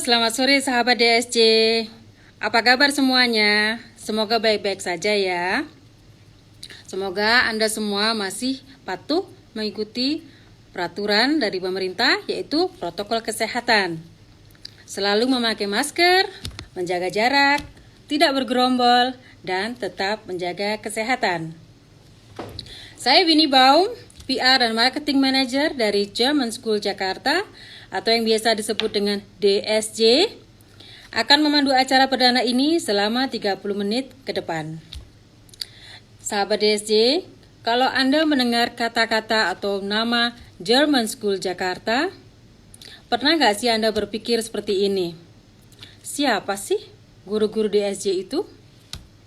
Selamat sore sahabat DSC. Apa kabar semuanya? Semoga baik-baik saja ya. Semoga Anda semua masih patuh mengikuti peraturan dari pemerintah, yaitu protokol kesehatan. Selalu memakai masker, menjaga jarak, tidak bergerombol, dan tetap menjaga kesehatan. Saya Winnie Baum, PR dan Marketing Manager dari German School Jakarta, atau yang biasa disebut dengan DSJ, akan memandu acara perdana ini selama 30 menit ke depan. Sahabat DSJ, kalau Anda mendengar kata-kata atau nama German School Jakarta, pernah nggak sih Anda berpikir seperti ini? Siapa sih guru-guru DSJ itu?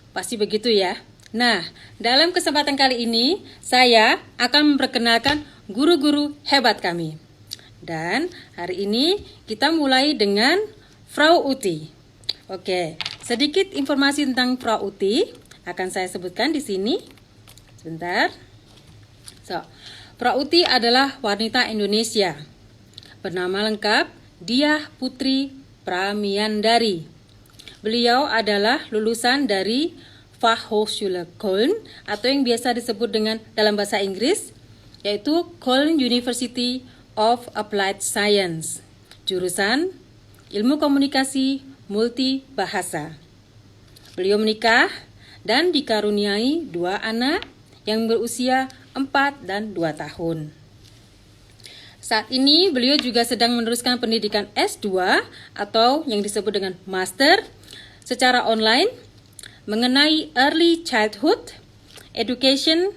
Pasti begitu ya. Nah, dalam kesempatan kali ini, saya akan memperkenalkan guru-guru hebat kami. Dan hari ini kita mulai dengan Frau Uti. Oke, sedikit informasi tentang Frau Uti akan saya sebutkan di sini. Sebentar. Frau Uti adalah wanita Indonesia. Bernama lengkap Diah Putri Pramiyandari. Beliau adalah lulusan dari Fachhochschule Köln, atau yang biasa disebut dengan dalam bahasa Inggris, yaitu Köln University of Applied Science, jurusan Ilmu Komunikasi Multi Bahasa. Beliau menikah dan dikaruniai 2 anak yang berusia 4 dan 2 tahun. Saat ini beliau juga sedang meneruskan pendidikan S2 atau yang disebut dengan Master secara online mengenai Early Childhood Education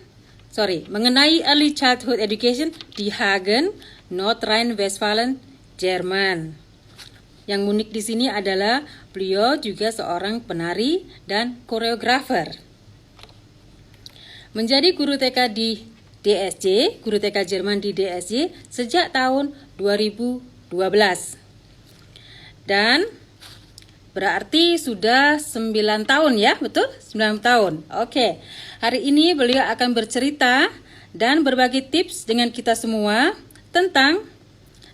di Hagen, North Rhine-Westphalia, Jerman. Yang unik di sini adalah beliau juga seorang penari dan koreografer. Menjadi guru TK di DSJ, guru TK Jerman di DSJ sejak tahun 2012. Dan berarti sudah 9 tahun ya, betul? 9 tahun. Oke, hari ini beliau akan bercerita dan berbagi tips dengan kita semua tentang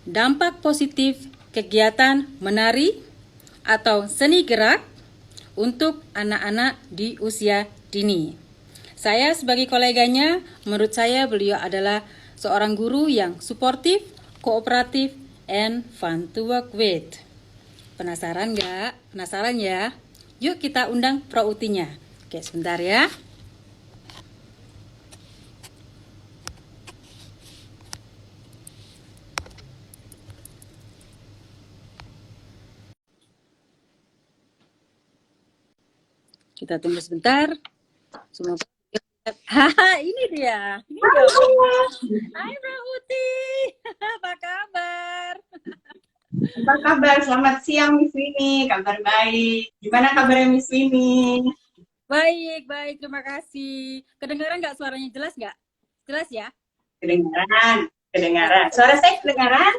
dampak positif kegiatan menari atau seni gerak untuk anak-anak di usia dini. Saya sebagai koleganya, menurut saya beliau adalah seorang guru yang suportif, kooperatif, and fun to work with. Penasaran nggak? Penasaran ya? Yuk kita undang Frau Utinya. Oke, sebentar ya. Kita tunggu sebentar. Semoga haha, ini dia. Hai Frau Uti. Apa kabar? Apa kabar? Selamat siang, Miss Winnie. Kabar baik. Gimana kabarnya, Miss Winnie? Baik, baik. Terima kasih. Kedengaran nggak suaranya? Jelas nggak? Jelas ya? Kedengaran, kedengaran. Suara saya kedengaran?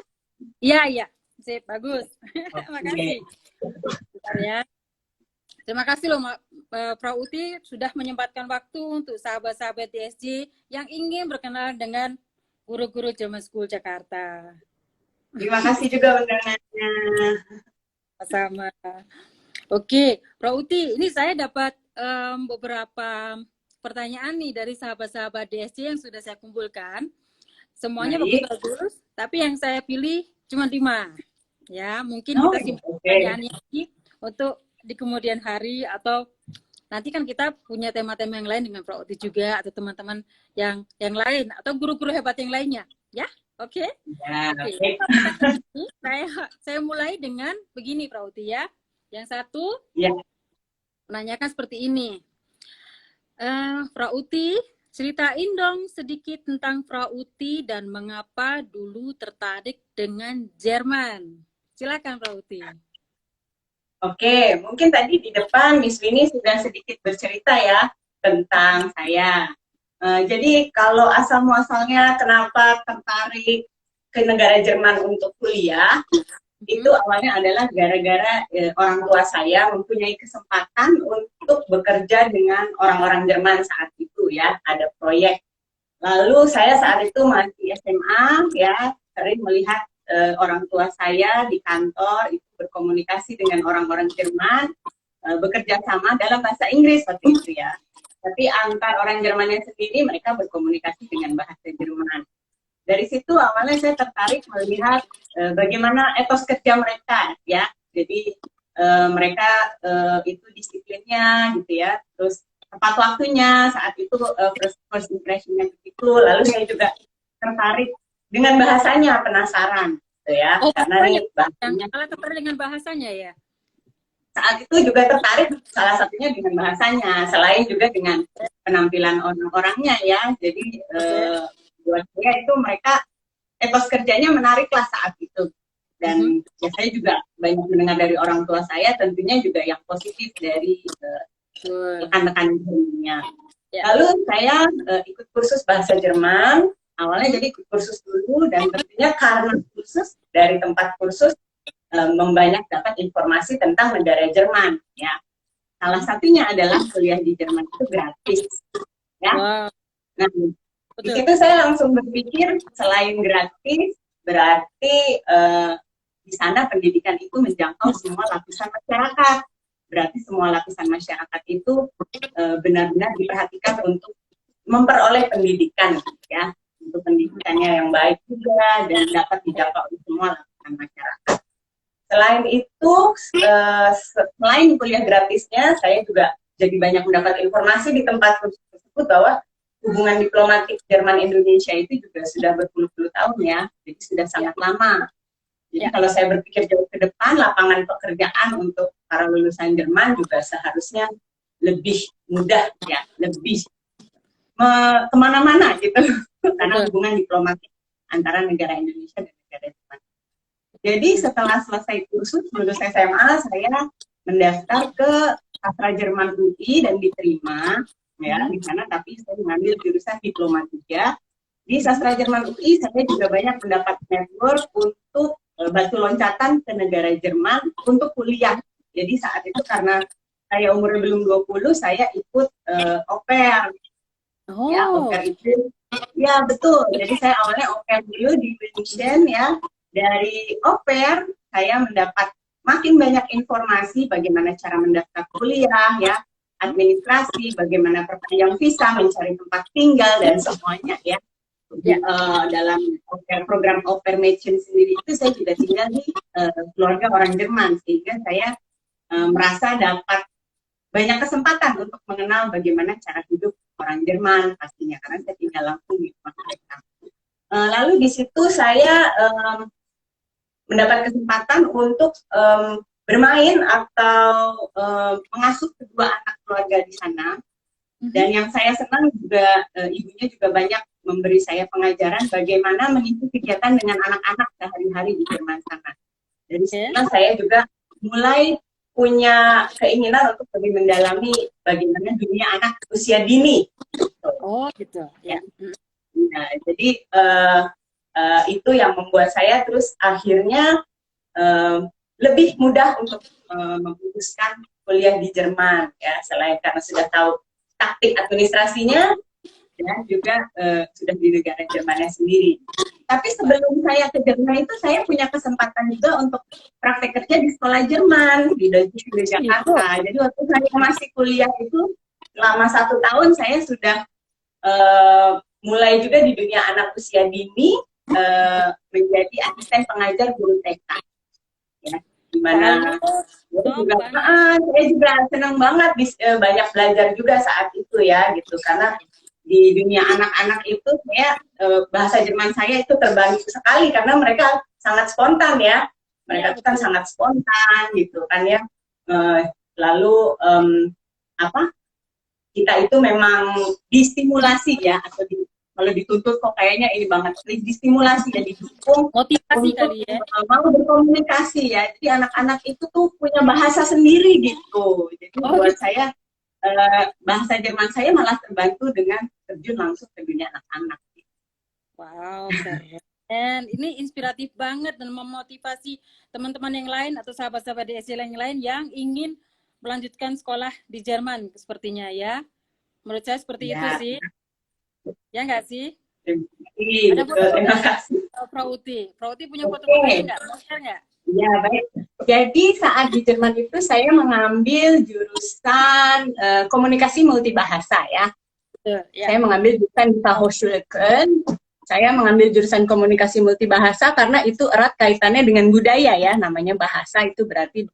Iya, iya. Sip, bagus. Terima kasih. Bentar ya. Terima kasih loh Frau Uti sudah menyempatkan waktu untuk sahabat-sahabat DSJ yang ingin berkenalan dengan guru-guru German School Jakarta. Terima kasih juga undangannya. Sama. Oke, Frau Uti, ini saya dapat beberapa pertanyaan nih dari sahabat-sahabat DSJ yang sudah saya kumpulkan. Semuanya bagus-bagus, tapi yang saya pilih cuma 5. Ya, mungkin kita simpan pertanyaannya lagi untuk di kemudian hari, atau nanti kan kita punya tema-tema yang lain dengan Frau Uti juga, atau teman-teman yang lain, atau guru-guru hebat yang lainnya. Ya, oke? Ya, Oke. Saya mulai dengan begini, Frau Uti ya. Yang satu, ya. menanyakan seperti ini. Frau Uti, ceritain dong sedikit tentang Frau Uti dan mengapa dulu tertarik dengan Jerman. Silakan Frau Uti. Oke, mungkin tadi di depan Miss Winnie sudah sedikit bercerita ya tentang saya. Jadi kalau asal-muasalnya kenapa tertarik ke negara Jerman untuk kuliah, itu awalnya adalah gara-gara orang tua saya mempunyai kesempatan untuk bekerja dengan orang-orang Jerman saat itu ya, ada proyek. Lalu saya saat itu masih SMA ya, sering melihat orang tua saya di kantor itu berkomunikasi dengan orang-orang Jerman, bekerja sama dalam bahasa Inggris waktu itu ya. Tapi antar orang Jermannya sendiri mereka berkomunikasi dengan bahasa Jerman. Dari situ awalnya saya tertarik melihat bagaimana etos kerja mereka ya. Jadi mereka itu disiplinnya gitu ya. Terus tepat waktunya saat itu first impression-nya itu. Lalu saya juga tertarik dengan bahasanya, penasaran gitu ya. Karena nih bahasanya malah tertarik dengan bahasanya ya. Saat itu juga tertarik salah satunya dengan bahasanya, selain juga dengan penampilan orang-orangnya ya. Jadi buat saya itu mereka etos kerjanya menarik lah saat itu. Dan ya saya juga banyak mendengar dari orang tua saya, tentunya juga yang positif dari rekan-rekan Jermannya. Lalu saya ikut kursus bahasa Jerman. Awalnya jadi ikut kursus dulu, dan tentunya karena kursus dari tempat kursus membanyak dapat informasi tentang negara Jerman ya. Salah satunya adalah kuliah di Jerman itu gratis ya. Wow. Nah, di situ saya langsung berpikir selain gratis berarti di sana pendidikan itu menjangkau semua lapisan masyarakat. Berarti semua lapisan masyarakat itu benar-benar diperhatikan untuk memperoleh pendidikan ya, untuk pendidikannya yang baik juga dan dapat dijangkau oleh semua lapisan masyarakat. Selain itu, selain kuliah gratisnya, saya juga jadi banyak mendapat informasi di tempat tersebut bahwa hubungan diplomatik Jerman-Indonesia itu juga sudah berpuluh-puluh tahun ya, jadi sudah sangat lama. Jadi kalau saya berpikir jauh ke depan, lapangan pekerjaan untuk para lulusan Jerman juga seharusnya lebih mudah ya, lebih kemana-mana gitu, karena hubungan diplomatik antara negara Indonesia dan negara Jerman. Jadi setelah selesai kursus lulus SMA, saya mendaftar ke Sastra Jerman UI dan diterima ya di sana. Tapi saya mengambil jurusan Diplomatika. Di Sastra Jerman UI saya juga banyak mendapat network untuk batu loncatan ke negara Jerman untuk kuliah. Jadi saat itu karena saya umurnya belum 20, saya ikut au pair. Ya, au pair itu ya betul. Jadi saya awalnya au pair dulu di München ya. Dari au pair, saya mendapat makin banyak informasi bagaimana cara mendaftar kuliah, ya, administrasi, bagaimana perpanjang visa, mencari tempat tinggal, dan semuanya, ya. Dalam program au pair Mädchen sendiri itu, saya juga tinggal di keluarga orang Jerman, sehingga saya merasa dapat banyak kesempatan untuk mengenal bagaimana cara hidup orang Jerman, pastinya, karena saya tinggal langsung di rumah mereka. Lalu di situ saya mendapat kesempatan untuk bermain atau mengasuh kedua anak keluarga di sana. Dan yang saya senang juga ibunya juga banyak memberi saya pengajaran bagaimana mengisi kegiatan dengan anak-anak sehari-hari di Jerman sana. Dari sana saya juga mulai punya keinginan untuk lebih mendalami bagaimana dunia anak usia dini. Oh gitu. Ya. Nah, jadi itu yang membuat saya terus akhirnya lebih mudah untuk memutuskan kuliah di Jerman ya, selain karena sudah tahu taktik administrasinya dan juga sudah di negara Jermannya sendiri. Tapi sebelum saya ke Jerman itu saya punya kesempatan juga untuk praktek kerja di sekolah Jerman di Deutsche Schule Jakarta. Jadi waktu saya masih kuliah itu selama 1 tahun saya sudah mulai juga di dunia anak usia dini, menjadi asisten pengajar guru TK ya, dimana saya juga senang banget banyak belajar juga saat itu ya gitu, karena di dunia anak-anak itu saya bahasa Jerman saya itu terbantu sekali karena mereka sangat spontan ya, mereka itu kan sangat spontan gitu kan ya, lalu kita itu memang distimulasi ya, atau kalau dituntut kok kayaknya ini banget, distimulasi dan didukung motivasi kali ya, mau berkomunikasi ya. Jadi anak-anak itu tuh punya bahasa sendiri gitu. Jadi buat saya bahasa Jerman saya malah terbantu dengan terjun langsung ke dunia anak-anak. Wow, keren. Ini inspiratif banget dan memotivasi teman-teman yang lain atau sahabat-sahabat DSJ yang lain yang ingin melanjutkan sekolah di Jerman sepertinya ya. Menurut saya seperti itu sih. Ya nggak sih? Terima kasih. Frau Uti punya foto-fotonya nggak? Mau share nggak? Ya, baik. Jadi saat di Jerman itu saya mengambil jurusan komunikasi multibahasa ya. Betul, ya. Saya mengambil jurusan di Fachhochschule Köln. Saya mengambil jurusan komunikasi multibahasa karena itu erat kaitannya dengan budaya ya. Namanya bahasa itu berarti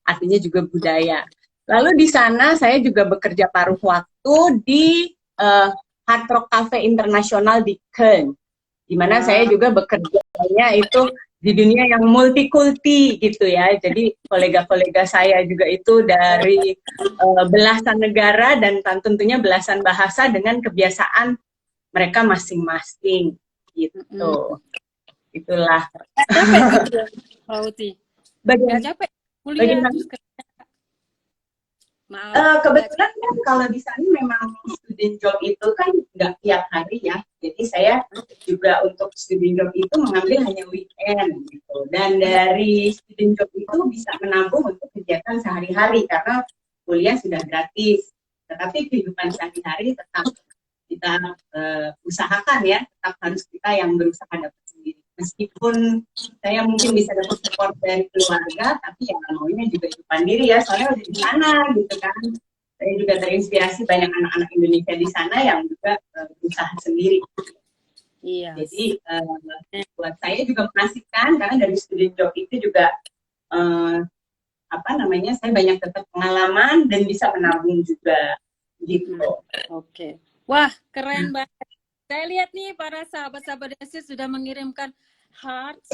artinya juga budaya. Lalu di sana saya juga bekerja paruh waktu di Hard Rock Cafe Internasional di Köln, di mana saya juga bekerjanya itu di dunia yang multikulti gitu ya. Jadi kolega-kolega saya juga itu dari belasan negara dan tentunya belasan bahasa dengan kebiasaan mereka masing-masing gitu. Itulah. Capek gitu, Pak Uti. Nggak capek kuliah Bagaimana? terus kerja. Maaf. Kebetulan kan kalau di sana memang student job itu kan nggak tiap hari ya. Jadi saya juga untuk student job itu mengambil hanya weekend gitu. Dan dari student job itu bisa menabung untuk kegiatan sehari-hari karena kuliah sudah gratis. Tetapi kehidupan sehari-hari tetap kita usahakan ya, tetap harus kita yang berusaha dapat sendiri. Meskipun saya mungkin bisa dapat support dari keluarga, tapi ya maunya juga hidup mandiri ya, soalnya udah di sana gitu kan. Saya juga terinspirasi banyak anak-anak Indonesia di sana yang juga berusaha sendiri. Iya. Jadi buat saya juga mengasihkan karena dari studi job itu juga apa namanya, saya banyak dapat pengalaman dan bisa menabung juga gitu. Oke. Wah, keren banget. Saya lihat nih para sahabat-sahabat Desi sudah mengirimkan hearts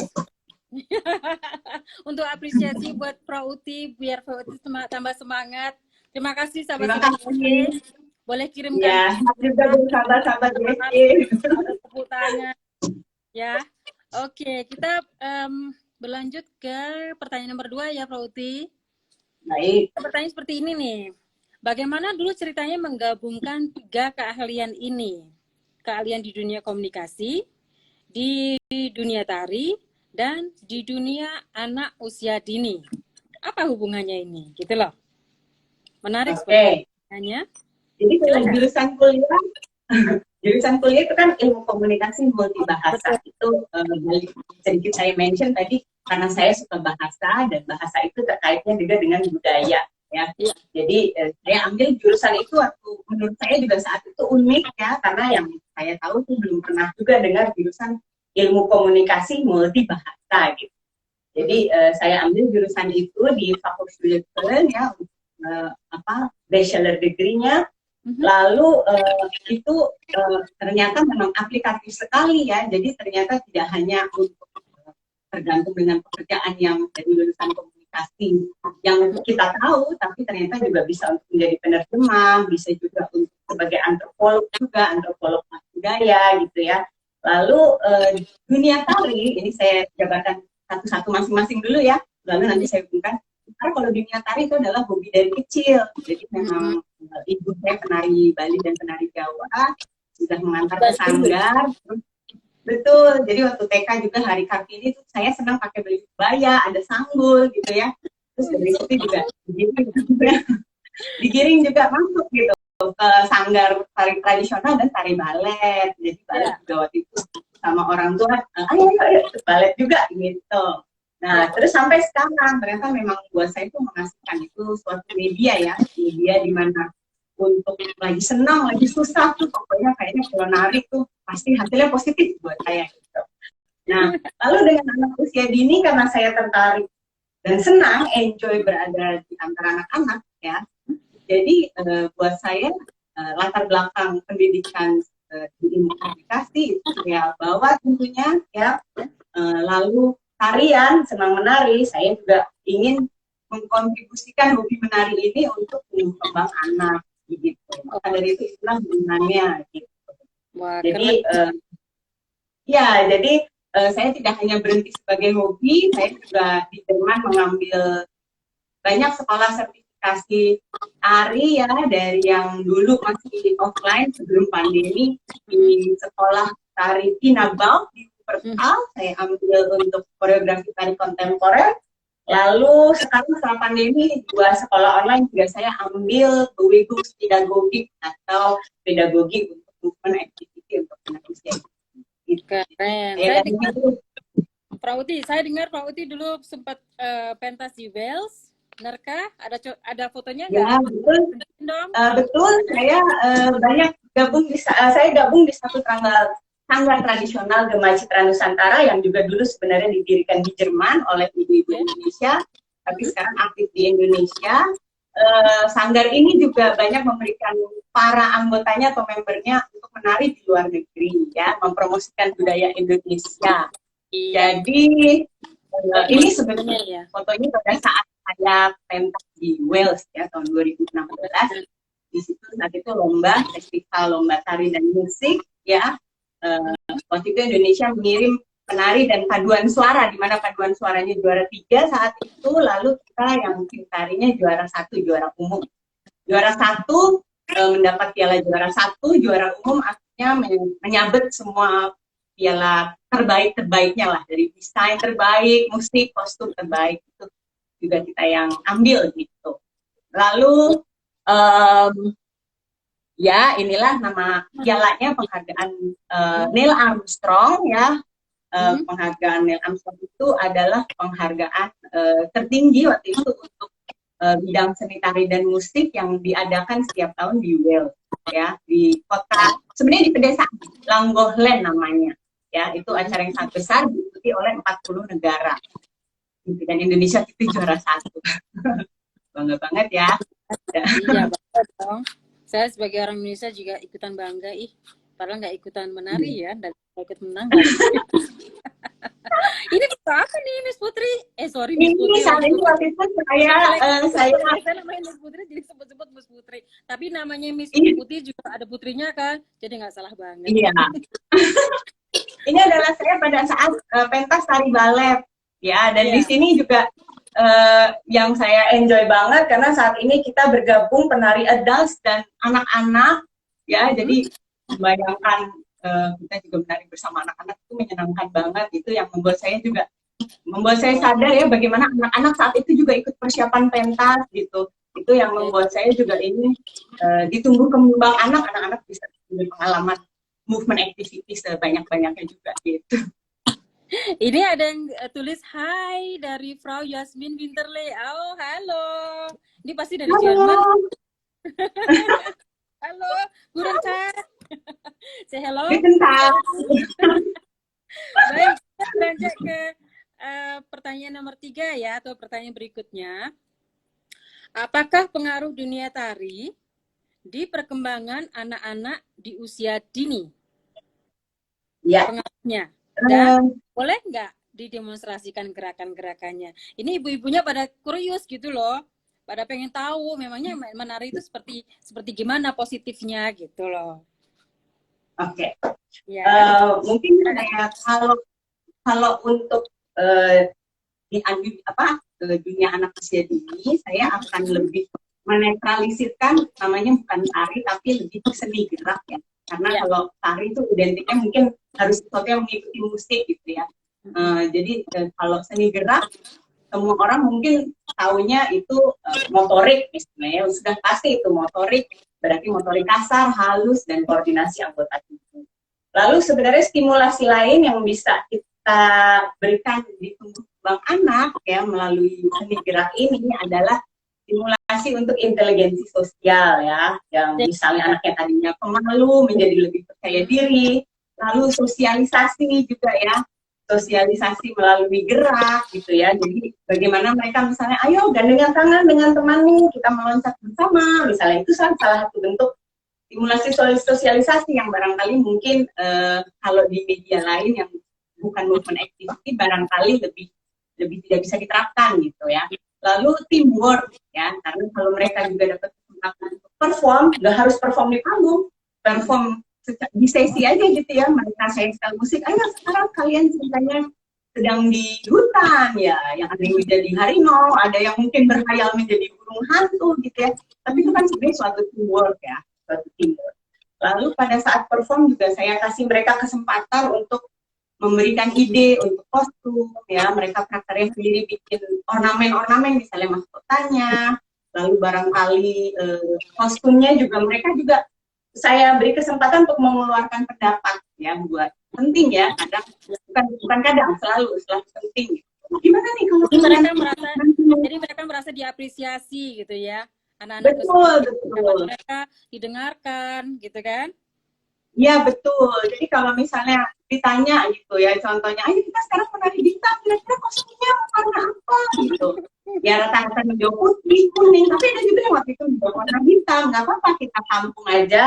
untuk apresiasi buat Prauti biar Prauti tambah semangat. Terima kasih sahabat-sahabat Desi. Boleh kirimkan ya, juga sahabat-sahabat Desi. Tepuk tangan. Ya. Oke, kita berlanjut ke pertanyaan nomor 2 ya Prauti. Baik. Pertanyaan seperti ini nih. Bagaimana dulu ceritanya menggabungkan 3 keahlian ini? Keahlian di dunia komunikasi, di dunia tari, dan di dunia anak usia dini. Apa hubungannya ini? Gitu loh. Menarik Oke. pertanyaannya. Jadi kalau jurusan kuliah itu kan ilmu komunikasi multibahasa. Itu sedikit saya mention tadi karena saya suka bahasa dan bahasa itu terkaitnya juga dengan budaya. Ya. Jadi saya ambil jurusan itu waktu menurut saya juga saat itu unik ya, karena yang saya tahu tuh belum pernah juga dengar jurusan ilmu komunikasi multibahasa gitu. Jadi saya ambil jurusan itu di Fachhochschule Köln ya, bachelor degree-nya. Lalu itu ternyata memang aplikatif sekali ya, jadi ternyata tidak hanya untuk tergantung dengan pekerjaan yang dari lulusan komunikasi yang kita tahu, tapi ternyata juga bisa untuk menjadi penerjemah, bisa juga untuk sebagai antropolog budaya gitu ya. Lalu dunia tari, ini saya jabarkan satu-satu masing-masing dulu ya, lalu nanti saya hubungkan. Karena kalau dunia tari itu adalah hobi dari kecil, jadi memang ibu saya penari Bali dan penari Jawa, sudah mengantar ke sanggar. Betul, jadi waktu TK juga hari Kartini itu saya senang pakai beli kebaya, ada sanggul gitu ya. Terus dari situ juga digiring juga masuk gitu ke sanggar tari tradisional dan tari balet. Jadi balet juga waktu itu sama orang tua, ayo balet juga gitu. Nah, terus sampai sekarang ternyata memang buat saya itu mengasihkan, itu suatu media ya, media di mana untuk lagi senang, lagi susah tuh pokoknya kayaknya kalau nari tuh pasti hasilnya positif buat saya gitu. Nah, lalu dengan anak usia dini karena saya tertarik dan senang, enjoy berada di antara anak-anak ya. Jadi buat saya latar belakang pendidikan di ilmu komunikasi itu saya bawa tentunya ya. Lalu tarian, senang menari, saya juga ingin mengkontribusikan hobi menari ini untuk tumbuh kembang anak gitu. Maka dari itu istilah hubungannya gitu. Wah, jadi jadi saya tidak hanya berhenti sebagai hobi, saya juga di Jerman mengambil banyak sekolah sertifikasi tari ya, dari yang dulu masih offline sebelum pandemi di sekolah tari Tina Bau di Wuppertal, saya ambil untuk koreografi tari kontemporer. Lalu sekarang setelah pandemi 2 sekolah online juga saya ambil Bewegungspädagogik atau pedagogi untuk movement activity untuk anak usia. Keren. Prauti, saya dengar Prauti dulu sempat pentas di Wales, benarkah? Ada fotonya nggak? Ya, betul. Dong. Betul, saya banyak saya gabung di satu sanggar tradisional Gema Citra Nusantara yang juga dulu sebenarnya didirikan di Jerman oleh ibu-ibu Indonesia, tapi sekarang aktif di Indonesia. Sanggar ini juga banyak memberikan para anggotanya atau membernya untuk menari di luar negeri, ya, mempromosikan budaya Indonesia. Iya. Jadi ini sebenarnya fotonya pada saat saya pentas di Wales ya tahun 2016. Di situ saat itu festival lomba tari dan musik ya. Waktu itu Indonesia mengirim penari dan paduan suara, di mana paduan suaranya juara 3 saat itu, lalu kita yang tim tarinya juara 1, juara umum. Juara 1 mendapat piala juara 1, juara umum akhirnya menyabet semua piala terbaiknya lah, dari desain terbaik, musik, kostum terbaik, itu juga kita yang ambil gitu. Lalu ya inilah nama pialanya, penghargaan Neil Armstrong ya. Penghargaan Neil Armstrong itu adalah penghargaan tertinggi waktu itu untuk bidang seni tari dan musik yang diadakan setiap tahun di Wales ya, di kota, sebenarnya di pedesaan Llangollen namanya ya. Itu acara yang sangat besar, diikuti oleh 40 negara dan Indonesia itu juara 1. Bangga banget ya. Iya banget dong. Saya sebagai orang Indonesia juga ikutan bangga padahal nggak ikutan menari ya, dan ikut menang. Ini apa nih Miss Putri? Sorry Miss Putri. Ini saat ini waktu itu saya namanya Miss Putri jadi sebut-sebut Miss Putri. Tapi namanya Miss Putri juga ada putrinya kan, jadi nggak salah banget. Iya. Ini adalah saya pada saat pentas tari balet ya, dan di sini juga yang saya enjoy banget karena saat ini kita bergabung penari adults dan anak-anak ya, jadi membayangkan kita juga menari bersama anak-anak itu menyenangkan banget. Itu yang membuat saya sadar ya bagaimana anak-anak saat itu juga ikut persiapan pentas gitu. Itu yang membuat saya juga ini ditumbuh kembang anak-anak bisa pengalaman movement activity sebanyak-banyaknya juga gitu. Ini ada yang tulis hai dari Frau Yasmin Winterle. Oh, halo. Ini pasti dari Jerman. Halo, Guru Chan. Say hello. Baik, kita lanjut ke pertanyaan nomor 3 ya, atau pertanyaan berikutnya. Apakah pengaruh dunia tari di perkembangan anak-anak di usia dini? Ya. Pengaruhnya. Dan boleh nggak didemonstrasikan gerakan-gerakannya? Ini ibu-ibunya pada kurius gitu loh, pada pengen tahu memangnya menari itu seperti gimana positifnya gitu loh. Oke. Mungkin kalau untuk dunia anak usia dini, saya akan lebih menetralisirkan, namanya bukan tari tapi lebih seni gerak ya. Karena kalau tari itu identiknya mungkin harus sesuatu yang mengikuti musik gitu ya. Jadi kalau seni gerak, semua orang mungkin taunya itu motorik misalnya, sudah pasti itu motorik, berarti motorik kasar, halus, dan koordinasi anggota tubuh. Lalu sebenarnya stimulasi lain yang bisa kita berikan di tumbuh kembang anak ya melalui seni gerak ini adalah stimulasi untuk inteligensi sosial ya, yang misalnya anaknya tadinya pemalu menjadi lebih percaya diri, lalu sosialisasi juga ya, sosialisasi melalui gerak gitu ya. Jadi bagaimana mereka misalnya, ayo gandengan tangan dengan temanmu, kita meloncat bersama, misalnya itu salah satu bentuk stimulasi sosialisasi yang barangkali mungkin kalau di media lain yang bukan movement activity barangkali lebih tidak bisa diterapkan gitu ya. Lalu teamwork ya, karena kalau mereka juga dapat kesempatan untuk perform, nggak harus perform di panggung, perform di sesi aja gitu ya. Mereka saya sekali musik, ayo sekarang kalian ceritanya sedang di hutan ya, yang ada yang menjadi harimau, ada yang mungkin berkhayal menjadi burung hantu gitu ya. Tapi itu kan sebenarnya suatu teamwork ya, suatu teamwork. Lalu pada saat perform juga saya kasih mereka kesempatan untuk memberikan ide untuk kostum ya, mereka karakternya sendiri bikin ornamen-ornamen misalnya mahkotanya, lalu barangkali kostumnya juga mereka juga saya beri kesempatan untuk mengeluarkan pendapat ya buat penting ya, kadang bukan kadang, selalu penting. Gimana nih kalau Jadi kalian mereka merasa, nanti? jadi mereka merasa diapresiasi gitu ya, anak-anak tersebut, Betul, gitu. Pendapat betul. mereka didengarkan, gitu kan? Iya betul. Jadi kalau misalnya ditanya gitu ya, contohnya, ayo kita sekarang menari bintang, kira-kira kostumnya warna apa gitu. Ya rata-rata hijau putih, kuning, tapi ada juga yang waktu itu hijau warna hitam. Nggak apa-apa, kita tampung aja.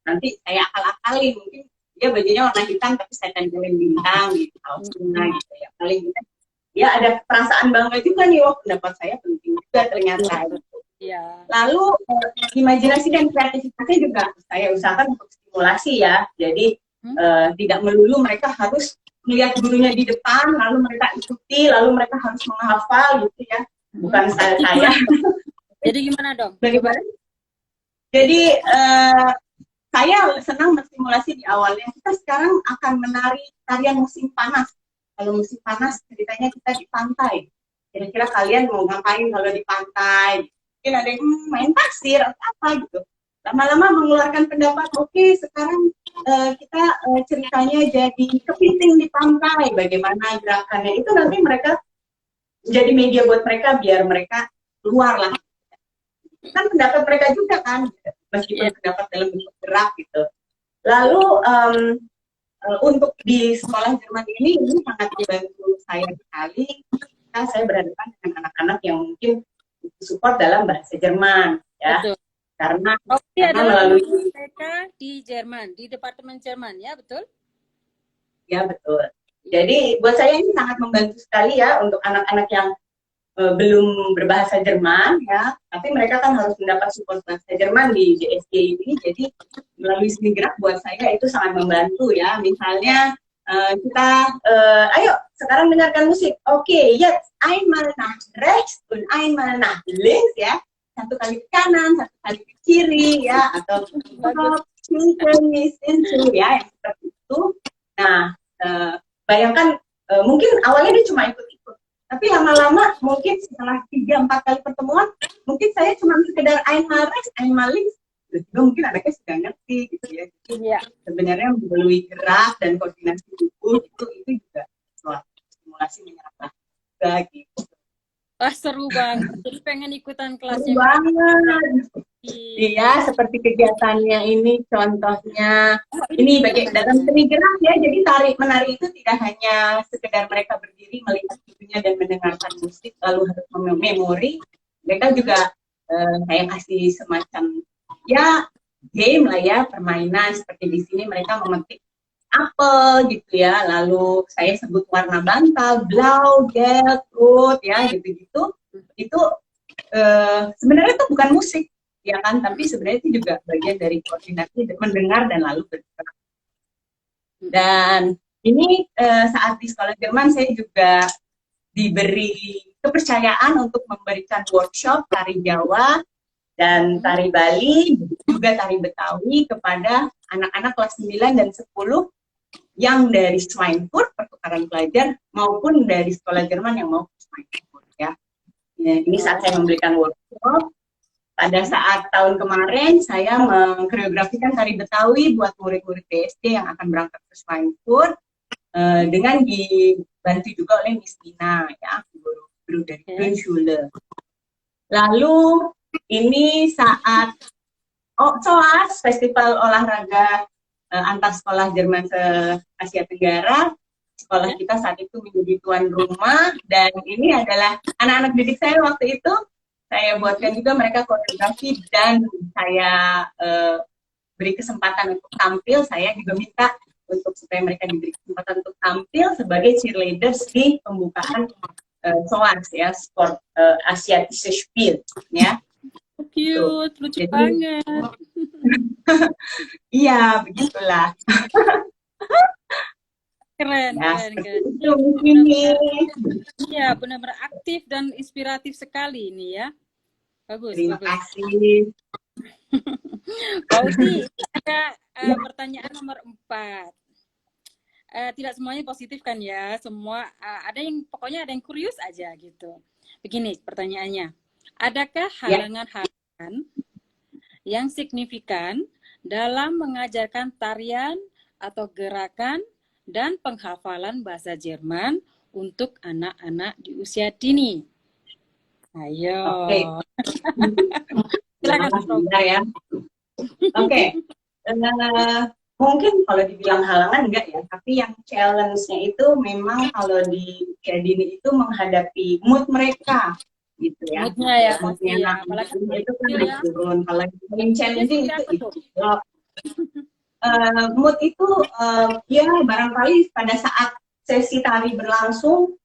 Nanti saya akal-akalin, mungkin dia bajunya warna hitam, tapi saya tempelin bintang gitu, kaosnya gitu ya. Paling gitu. Ya ada perasaan bangga juga nih, wah pendapat saya penting juga ternyata. Iya. Lalu imajinasi dan kreativitasnya juga saya usahakan untuk stimulasi ya. Jadi Hmm? tidak melulu mereka harus melihat gurunya di depan, lalu mereka ikuti, lalu mereka harus menghafal gitu ya. Hmm? Bukan saya. Jadi gimana dong? Coba. Bagaimana? Jadi saya senang menstimulasi di awalnya. Kita sekarang akan menari tarian musim panas. Kalau musim panas ceritanya kita di pantai. Kira-kira kalian mau ngapain kalau di pantai? Mungkin ada yang main pasir atau apa gitu. Lama-lama mengeluarkan pendapat, oke sekarang kita ceritanya jadi kepiting di pantai. Bagaimana gerakannya? Itu nanti mereka jadi media buat mereka biar mereka keluar lah. Kan pendapat mereka juga kan, meskipun Iya. pendapat dalam bentuk gerak gitu. Lalu untuk di sekolah Jerman ini sangat membantu saya sekali. Saya berhadapan dengan anak-anak yang mungkin support dalam bahasa Jerman, ya. Betul. Karena Oke, karena adalah melalui lulusan mereka di Jerman, di Departemen Jerman, ya betul? ya betul. Jadi buat saya ini sangat membantu sekali ya untuk anak-anak yang belum berbahasa Jerman ya, tapi mereka kan harus mendapat support bahasa Jerman di JSG ini. Jadi melalui seni gerak buat saya itu sangat membantu ya. Misalnya kita ayo sekarang dengarkan musik. Oke, jetzt einmal nach rechts und einmal nach links ya. Satu kali ke kanan, satu kali ke kiri ya, atau Bagus. ya, yang seperti itu. Nah, bayangkan mungkin awalnya dia cuma ikut-ikut, tapi lama-lama mungkin setelah 3-4 kali pertemuan, mungkin saya cuma sekedar einmal rechts, einmal links, juga mungkin anaknya sudah ngerti gitu ya. Jadi Iya. sebenarnya melalui gerak dan koordinasi tubuh itu juga suatu stimulasi menyerap juga gitu. Wah, seru banget. Jadi pengen ikutan kelasnya Seru mereka. banget. Iya, seperti kegiatannya ini contohnya. Oh, ini Ini bagi dalam kegiatannya. seni gerak ya, jadi menari itu tidak hanya sekedar mereka berdiri melihat videonya dan mendengarkan musik lalu harus memori. Mereka juga saya kasih semacam ya game lah ya, permainan seperti di sini mereka memetik apel gitu ya, lalu saya sebut warna bantal, blau, gelb, rot ya gitu-gitu. Itu sebenarnya itu bukan musik ya kan, tapi sebenarnya itu juga bagian dari koordinasi mendengar dan lalu bergerak. Dan ini saat di sekolah Jerman saya juga diberi kepercayaan untuk memberikan workshop tari Jawa dan tari Bali, juga tari Betawi kepada anak-anak kelas 9 dan 10 yang dari Schweinfurt, pertukaran pelajar, maupun dari sekolah Jerman yang mau ke Schweinfurt ya. Ini saat saya memberikan workshop. Pada saat tahun kemarin, saya mengkoreografikan tari Betawi buat murid-murid BSD yang akan berangkat ke Schweinfurt, dengan dibantu juga oleh Miss Tina, ya, guru dari Grundschule. Lalu ini saat SOAS, Festival Olahraga Antar Sekolah Jerman se-Asia Tenggara, sekolah kita saat itu menjadi tuan rumah, dan ini adalah anak-anak didik saya waktu itu. Saya buatkan juga mereka koreografi dan saya beri kesempatan untuk tampil. Saya juga minta untuk supaya mereka diberi kesempatan untuk tampil sebagai cheerleaders di pembukaan SOAS ya, Sport Asiatische Spiel ya. Cute, lucu jadi, banget. Iya, begitulah. Keren, Ya, keren, keren. itu ini. Iya, benar-benar aktif dan inspiratif sekali ini ya. Bagus, Terima bagus. kasih. Pak Uti, ada pertanyaan nomor 4. Tidak semuanya positif kan ya, semua ada yang pokoknya ada yang kurius aja gitu. Begini pertanyaannya, adakah halangan-halangan yang signifikan dalam mengajarkan tarian atau gerakan dan penghafalan bahasa Jerman untuk anak-anak di usia dini. Ayo. Oke. Silakan, Prof. Benar ya. Oke. Mungkin kalau dibilang halangan enggak ya, tapi yang challenge-nya itu memang kalau di usia dini itu menghadapi mood mereka gitu ya. Moodnya ya, Moodnya pasti ya. anak Apalagi itu kan kecil naik ya. turun. Kalau yang paling Dia challenging seperti apa itu. tuh? Kalau mood itu ya barangkali pada saat sesi tari berlangsung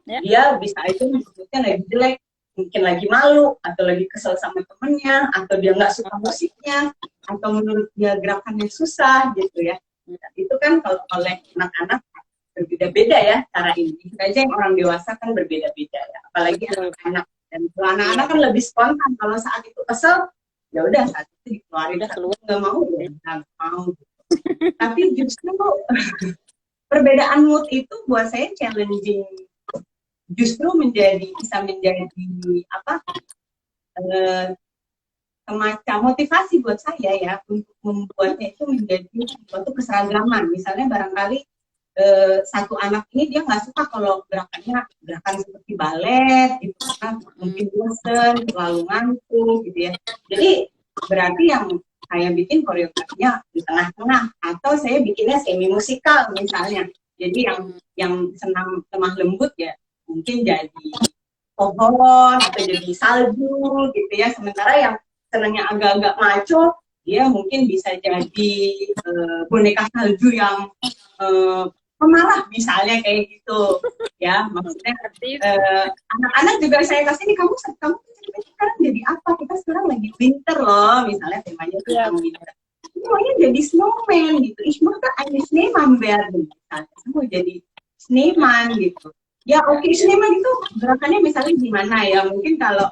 Ya. dia bisa aja moodnya lagi jelek, mungkin lagi malu atau lagi kesel sama temennya, atau dia nggak suka musiknya, atau menurut dia gerakannya susah gitu ya. Itu kan kalau oleh anak-anak berbeda-beda ya cara ini. Itu aja yang orang dewasa kan berbeda-beda ya, apalagi anak-anak. Dan kalau anak-anak kan lebih spontan, kalau saat itu kesel ya udah saat itu dikeluarin, saat itu nggak mau ya nggak mau. Tapi justru perbedaan mood itu buat saya challenging, justru bisa menjadi apa, semacam motivasi buat saya ya untuk membuatnya itu menjadi suatu keseragaman. Misalnya barangkali satu anak ini dia nggak suka kalau gerakan seperti balet gitu kan, mungkin bosen, terlalu ngantuk gitu ya. Jadi berarti yang saya bikin koreografinya di tengah-tengah, atau saya bikinnya semi musikal misalnya. Jadi yang senang lemah lembut ya mungkin jadi pohon atau jadi salju gitu ya. Sementara yang senangnya agak-agak maco, dia mungkin bisa jadi boneka salju yang pemarah misalnya kayak gitu ya. Maksudnya anak-anak juga saya kasih nih, kamu sekarang jadi apa, kita sekarang lagi winter loh misalnya, temanya tentang winter, semuanya jadi snowman gitu. Ich möchte eine Schneemann werden misalnya, saya mau jadi Schneemann gitu ya. Oke, Schneemann itu gerakannya misalnya gimana ya, mungkin kalau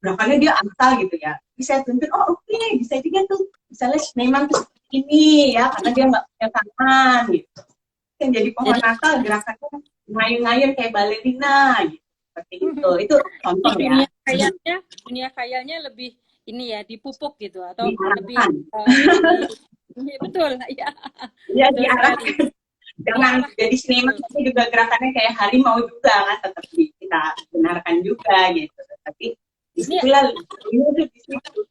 gerakannya dia asal gitu ya, bisa tunjuk, oh oke, bisa juga tuh misalnya Schneemann tuh ini ya, karena dia nggak punya tangan gitu. Yang jadi pohon Natal gerakannya ngayun-ngayun kayak balerina gitu, seperti itu contoh ya. Dunia khayalnya lebih ini ya, dipupuk gitu, atau diarahkan. Lebih betul ya. Ya diarahkan. Jangan jadi seniman tapi juga gerakannya kayak harimau juga kan, tetap kita benarkan juga gitu. Tapi disitulah ini tuh di situ.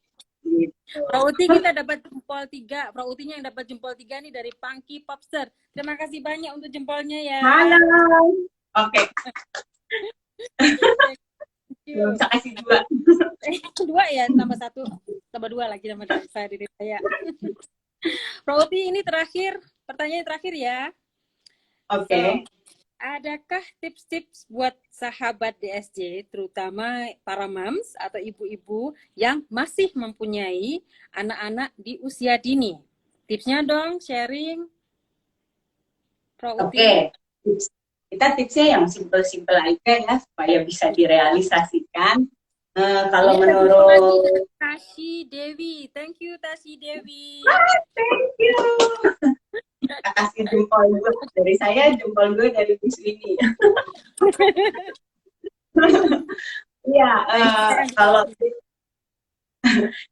Prauti kita dapat jempol 3. Prautinya yang dapat jempol 3 nih dari Pangki Popster. Terima kasih banyak untuk jempolnya ya. Halo. Oke. Bisa kasih 2. 2 ya, tambah 1, tambah 2 lagi sama diri saya. Prauti ini terakhir, pertanyaan terakhir ya. Oke. Adakah tips-tips buat sahabat DSJ, terutama para moms atau ibu-ibu yang masih mempunyai anak-anak di usia dini? Tipsnya dong, sharing. Oke. Kita tipsnya yang simpel-simpel aja ya, supaya bisa direalisasikan. Kalau menurut Tashi Dewi, thank you Tashi Dewi. Thank you. Kita kasih jempol gue dari saya, jempol gue dari Miss Winnie. Iya, kalau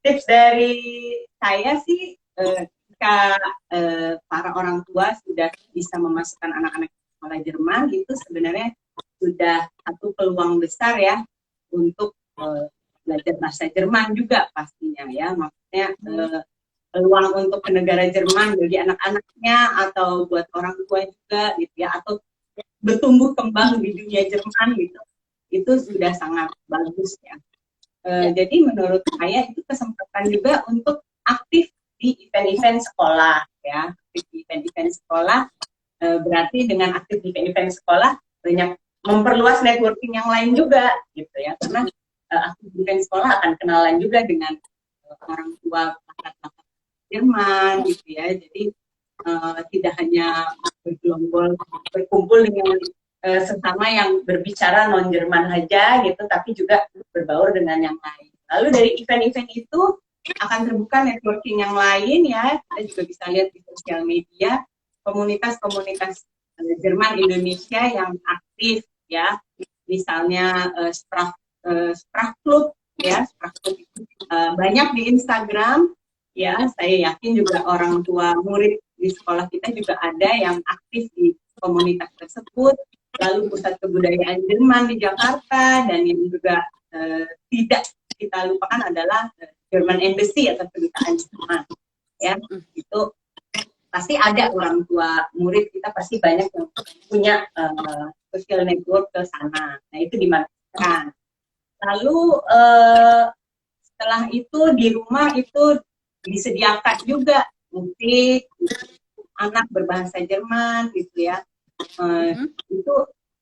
tips dari saya sih, jika para orang tua sudah bisa memasukkan anak-anak ke sekolah Jerman, itu sebenarnya sudah satu peluang besar ya untuk belajar bahasa Jerman juga pastinya ya. Maksudnya peluang untuk ke negara Jerman bagi anak-anaknya atau buat orang tua juga gitu ya, atau bertumbuh kembang di dunia Jerman gitu, itu sudah sangat bagus ya. Jadi menurut saya itu kesempatan juga untuk aktif di event-event sekolah ya. Aktif di event-event sekolah berarti dengan aktif di event-event sekolah banyak memperluas networking yang lain juga gitu ya, karena aktif di event sekolah akan kenalan juga dengan orang tua bakat-bakat Jerman gitu ya. Jadi tidak hanya berkumpul dengan sesama yang berbicara non Jerman aja gitu, tapi juga berbaur dengan yang lain. Lalu dari event-event itu akan terbuka networking yang lain ya. Kita juga bisa lihat di sosial media komunitas-komunitas Jerman Indonesia yang aktif ya. Misalnya Sprachclub ya, Sprachclub itu banyak di Instagram. Ya, saya yakin juga orang tua murid di sekolah kita juga ada yang aktif di komunitas tersebut, lalu pusat kebudayaan Jerman di Jakarta, dan yang juga tidak kita lupakan adalah German Embassy atau kedutaan Jerman. Ya, itu pasti ada orang tua murid kita, pasti banyak yang punya social network ke sana. Nah, itu dimanfaatkan. Lalu setelah itu di rumah itu disediakan juga musik anak berbahasa Jerman gitu ya. Itu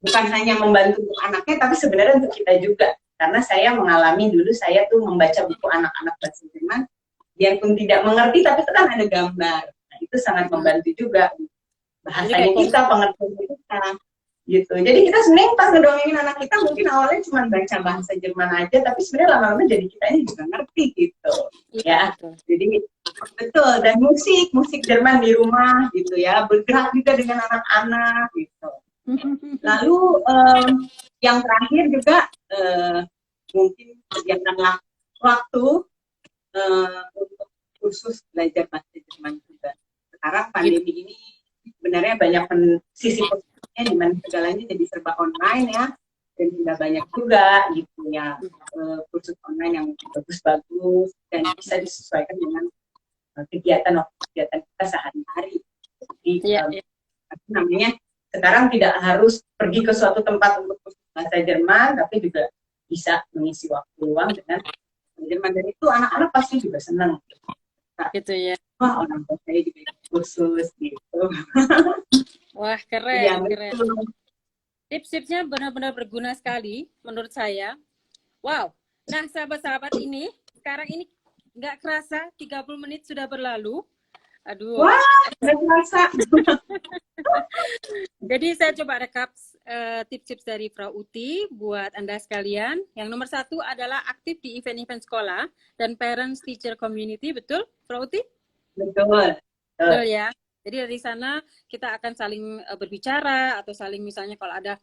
bukan hanya membantu untuk anaknya, tapi sebenarnya untuk kita juga. Karena saya mengalami dulu, saya tuh membaca buku anak-anak bahasa Jerman, biarpun tidak mengerti, tapi itu kan ada gambar. Nah, itu sangat membantu juga bahasanya kita, pengertian kita, gitu. Jadi kita sebenarnya pas ngedongengin anak kita, mungkin awalnya cuma baca bahasa Jerman aja, tapi sebenarnya lama-lama jadi kita ini juga ngerti gitu, ya. Jadi betul, dan musik Jerman di rumah gitu ya, bergerak juga dengan anak-anak gitu. Lalu yang terakhir juga mungkin sediakanlah waktu untuk kursus belajar bahasa Jerman juga. Sekarang pandemi ini sebenarnya banyak sisi positifnya, di mana segalanya jadi serba online ya, dan tidak banyak juga gitu ya kursus online yang bagus-bagus dan bisa disesuaikan dengan kegiatan kita sehari-hari. Jadi namanya sekarang tidak harus pergi ke suatu tempat untuk kursus bahasa Jerman, tapi juga bisa mengisi waktu luang dengan Jerman, dan itu anak-anak pasti juga senang. Nah, gitu ya. Wah, orang tua saya juga kursus gitu. Wah, keren, Ya, keren. Tips-tipsnya benar-benar berguna sekali menurut saya. Wow. Nah, sahabat-sahabat ini, sekarang ini nggak kerasa 30 menit sudah berlalu. Aduh. Wah, nggak kerasa. Jadi saya coba rekap tips-tips dari Frau Uti buat Anda sekalian. Yang nomor 1 adalah aktif di event-event sekolah dan parents teacher community, betul Frau Uti? Betul. Betul ya. Jadi dari sana kita akan saling berbicara atau saling misalnya kalau ada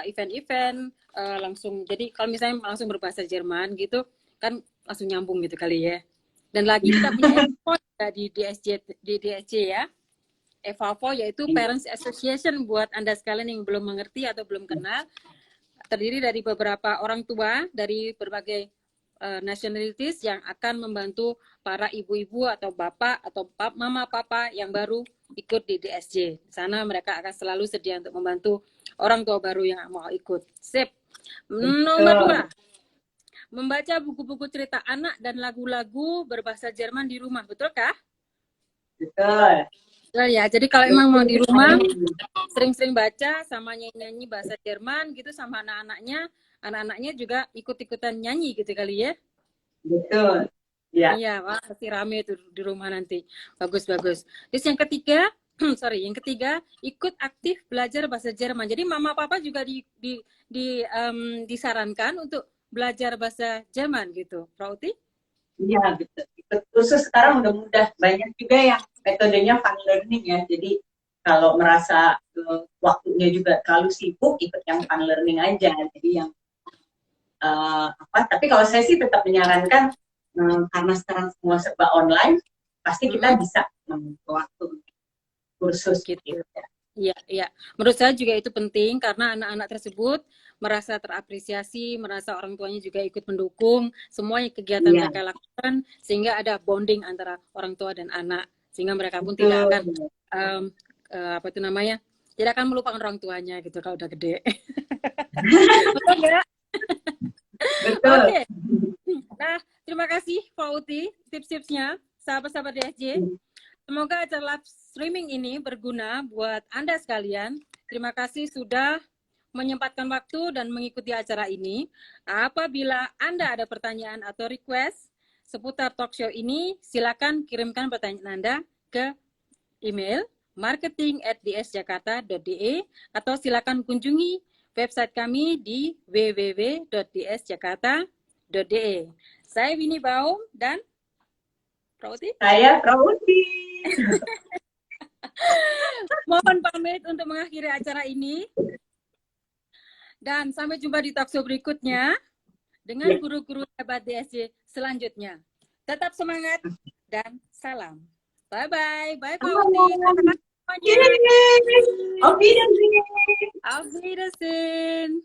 event-event langsung. Jadi kalau misalnya langsung berbahasa Jerman gitu kan langsung nyambung gitu kali ya. Dan lagi kita punya di DSJ ya. EVAVO yaitu Parents Association buat Anda sekalian yang belum mengerti atau belum kenal. Terdiri dari beberapa orang tua dari berbagai nationalities yang akan membantu para ibu-ibu atau bapak atau mama papa yang baru ikut di DSJ. Di sana mereka akan selalu sedia untuk membantu orang tua baru yang mau ikut. Sip. Nomor 2, membaca buku-buku cerita anak dan lagu-lagu berbahasa Jerman di rumah, betulkah? Betul. Betul ya. Jadi kalau emang mau di rumah sering-sering baca sama nyanyi bahasa Jerman gitu sama anak-anaknya juga ikut-ikutan nyanyi gitu kali ya. Betul. Ya. Iya, wah pasti rame tuh di rumah nanti. Bagus-bagus. Terus yang ketiga, yang ketiga ikut aktif belajar bahasa Jerman. Jadi mama papa juga disarankan untuk belajar bahasa Jerman gitu, Frau Uti? Iya, betul. Khusus sekarang udah mudah, banyak juga yang metodenya fun learning ya. Jadi kalau merasa waktunya juga terlalu sibuk, ikut yang fun learning aja. Jadi yang tapi kalau saya sih tetap menyarankan karena sekarang semua serba online, pasti kita bisa waktu kursus gitu. Iya, iya. Menurut saya juga itu penting karena anak-anak tersebut merasa terapresiasi, merasa orang tuanya juga ikut mendukung semua kegiatan mereka lakukan, sehingga ada bonding antara orang tua dan anak, sehingga mereka pun tidak akan tidak akan melupakan orang tuanya gitu kalau udah gede. Betul nggak? Betul. Oke. Nah, terima kasih Pak Uti tips-tipsnya, sahabat-sahabat DSJ. Semoga acara live streaming ini berguna buat Anda sekalian. Terima kasih sudah menyempatkan waktu dan mengikuti acara ini. Apabila Anda ada pertanyaan atau request seputar talk show ini, silakan kirimkan pertanyaan Anda ke email marketing@dsjakarta.de atau silakan kunjungi website kami di www.dsjakarta.de. Saya Winnie Baum dan Prauti. Saya Prauti. Mohon pamit untuk mengakhiri acara ini. Dan sampai jumpa di talkshow berikutnya dengan guru-guru hebat DSJ selanjutnya. Tetap semangat dan salam. Bye-bye. Bye, Prauti. semuanya. Yeay. Auf Wiedersehen. Auf Wiedersehen.